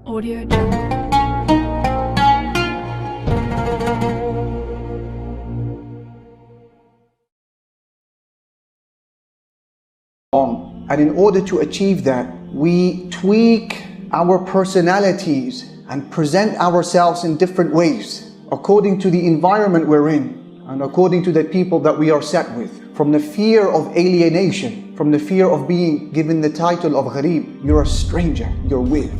Audio Jungle. And in order to achieve that, we tweak our personalities and present ourselves in different ways according to the environment we're in and according to the people that we are set with. From the fear of alienation, from the fear of being given the title of gharib, you're a stranger, you're weird.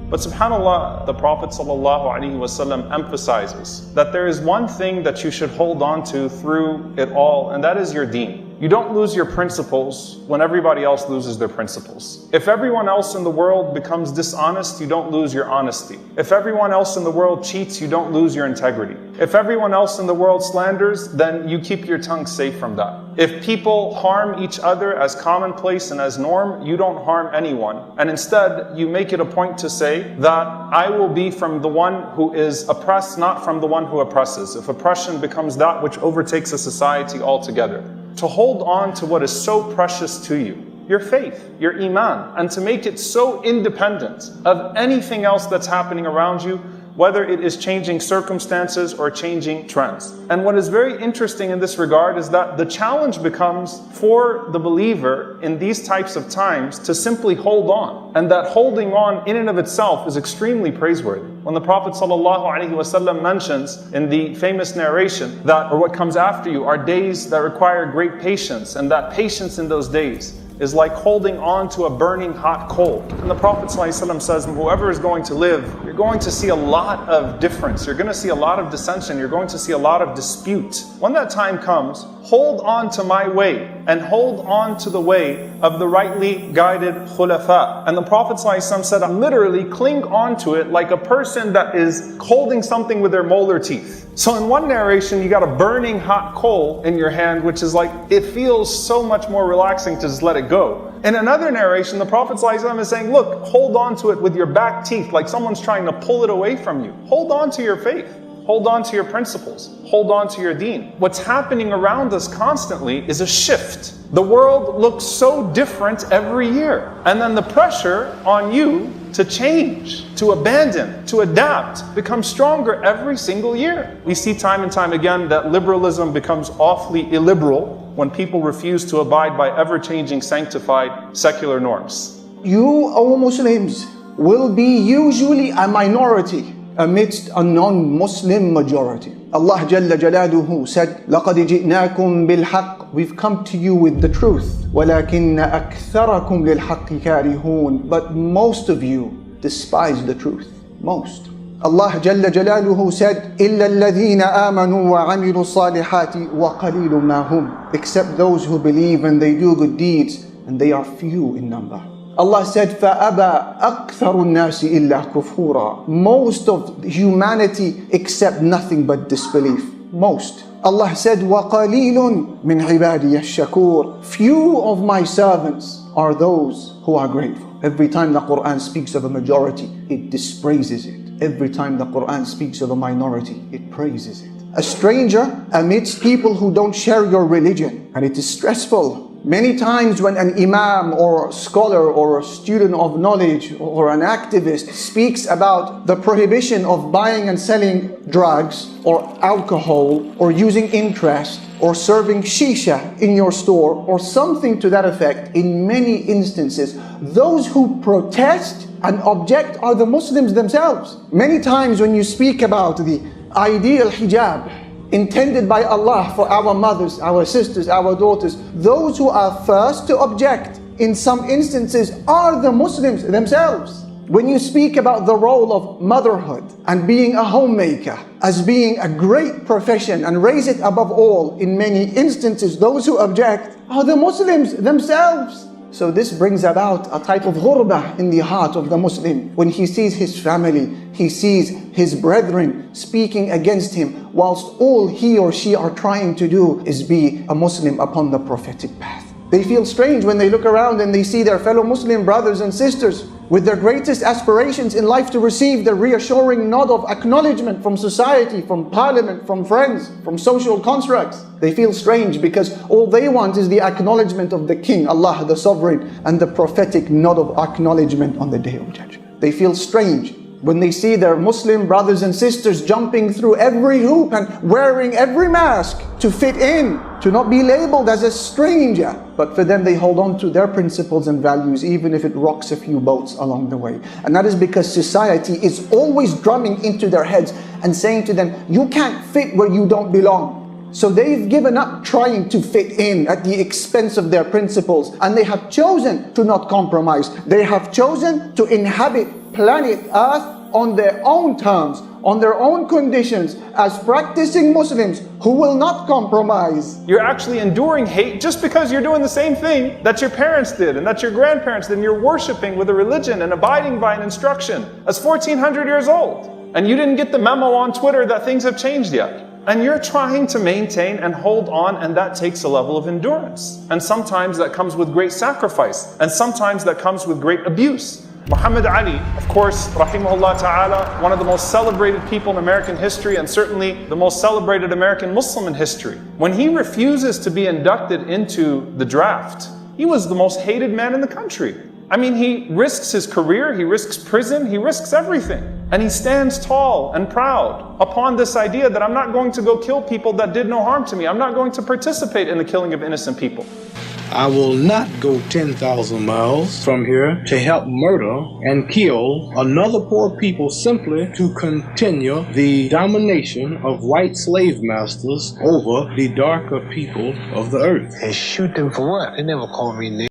But subhanAllah, the Prophet ﷺ emphasizes that there is one thing that you should hold on to through it all, and that is your deen. You don't lose your principles when everybody else loses their principles. If everyone else in the world becomes dishonest, you don't lose your honesty. If everyone else in the world cheats, you don't lose your integrity. If everyone else in the world slanders, then you keep your tongue safe from that. If people harm each other as commonplace and as norm, you don't harm anyone. And instead, you make it a point to say that I will be from the one who is oppressed, not from the one who oppresses. If oppression becomes that which overtakes a society altogether. To hold on to what is so precious to you, your faith, your iman, and to make it so independent of anything else that's happening around you, whether it is changing circumstances or changing trends. And what is very interesting in this regard is that the challenge becomes for the believer in these types of times to simply hold on. And that holding on in and of itself is extremely praiseworthy. When the Prophet ﷺ mentions in the famous narration that, or what comes after you, are days that require great patience, and that patience in those days is like holding on to a burning hot coal. And the Prophet ﷺ says, whoever is going to live, you're going to see a lot of difference. You're going to see a lot of dissension. You're going to see a lot of dispute. When that time comes, hold on to my way and hold on to the way of the rightly guided khulafa. And the Prophet ﷺ said, literally cling on to it like a person that is holding something with their molar teeth. So in one narration, you got a burning hot coal in your hand, which is like, it feels so much more relaxing to just let it go. In another narration, the Prophet ﷺ is saying, look, hold on to it with your back teeth, like someone's trying to pull it away from you. Hold on to your faith. Hold on to your principles. Hold on to your deen. What's happening around us constantly is a shift. The world looks so different every year. And then the pressure on you to change, to abandon, to adapt becomes stronger every single year. We see time and time again that liberalism becomes awfully illiberal when people refuse to abide by ever-changing sanctified secular norms. You, O Muslims, will be usually a minority amidst a non-Muslim majority. Allah Jalla Jalaluhu said, لَقَدْ جِئْنَاكُمْ بِالْحَقِّ. We've come to you with the truth. وَلَكِنَّ أَكْثَرَكُمْ لِلْحَقِّ كَارِهُونَ. But most of you despise the truth. Most. Allah Jalla Jalaluhu said, إِلَّا الَّذِينَ آمَنُوا وَعَمِلُوا الصَّالِحَاتِ وَقَلِيلٌ مَا هُمْ. Except those who believe and they do good deeds, and they are few in number. Allah said, فَأَبَى أَكْثَرُ النَّاسِ إِلَّا كُفُورًا. Most of humanity accept nothing but disbelief. Most. Allah said, وَقَلِيلٌ مِنْ عِبَادِيَ الشَّكُورِ. Few of my servants are those who are grateful. Every time the Quran speaks of a majority, it dispraises it. Every time the Quran speaks of a minority, it praises it. A stranger amidst people who don't share your religion, and it is stressful. Many times when an imam or a scholar or a student of knowledge or an activist speaks about the prohibition of buying and selling drugs or alcohol or using interest or serving shisha in your store or something to that effect, in many instances, those who protest and object are the Muslims themselves. Many times when you speak about the ideal hijab intended by Allah for our mothers, our sisters, our daughters, those who are first to object in some instances are the Muslims themselves. When you speak about the role of motherhood and being a homemaker as being a great profession and raise it above all, in many instances those who object are the Muslims themselves. So this brings about a type of ghurba in the heart of the Muslim. When he sees his family, he sees his brethren speaking against him, whilst all he or she are trying to do is be a Muslim upon the prophetic path. They feel strange when they look around and they see their fellow Muslim brothers and sisters with their greatest aspirations in life to receive the reassuring nod of acknowledgement from society, from parliament, from friends, from social constructs. They feel strange because all they want is the acknowledgement of the King, Allah the Sovereign, and the prophetic nod of acknowledgement on the Day of Judgment. They feel strange when they see their Muslim brothers and sisters jumping through every hoop and wearing every mask to fit in, to not be labeled as a stranger. But for them, they hold on to their principles and values, even if it rocks a few boats along the way. And that is because society is always drumming into their heads and saying to them, you can't fit where you don't belong. So they've given up trying to fit in at the expense of their principles, and they have chosen to not compromise. They have chosen to inhabit planet Earth on their own terms, on their own conditions, as practicing Muslims who will not compromise. You're actually enduring hate just because you're doing the same thing that your parents did and that your grandparents did, and you're worshiping with a religion and abiding by an instruction as 1400 years old. And you didn't get the memo on Twitter that things have changed yet. And you're trying to maintain and hold on, and that takes a level of endurance. And sometimes that comes with great sacrifice, and sometimes that comes with great abuse. Muhammad Ali, of course, rahimahullah ta'ala, one of the most celebrated people in American history, and certainly the most celebrated American Muslim in history. When he refuses to be inducted into the draft, he was the most hated man in the country. I mean, he risks his career, he risks prison, he risks everything. And he stands tall and proud upon this idea that I'm not going to go kill people that did no harm to me. I'm not going to participate in the killing of innocent people. I will not go 10,000 miles from here to help murder and kill another poor people simply to continue the domination of white slave masters over the darker people of the earth. And shoot them for what? They never called me nigger.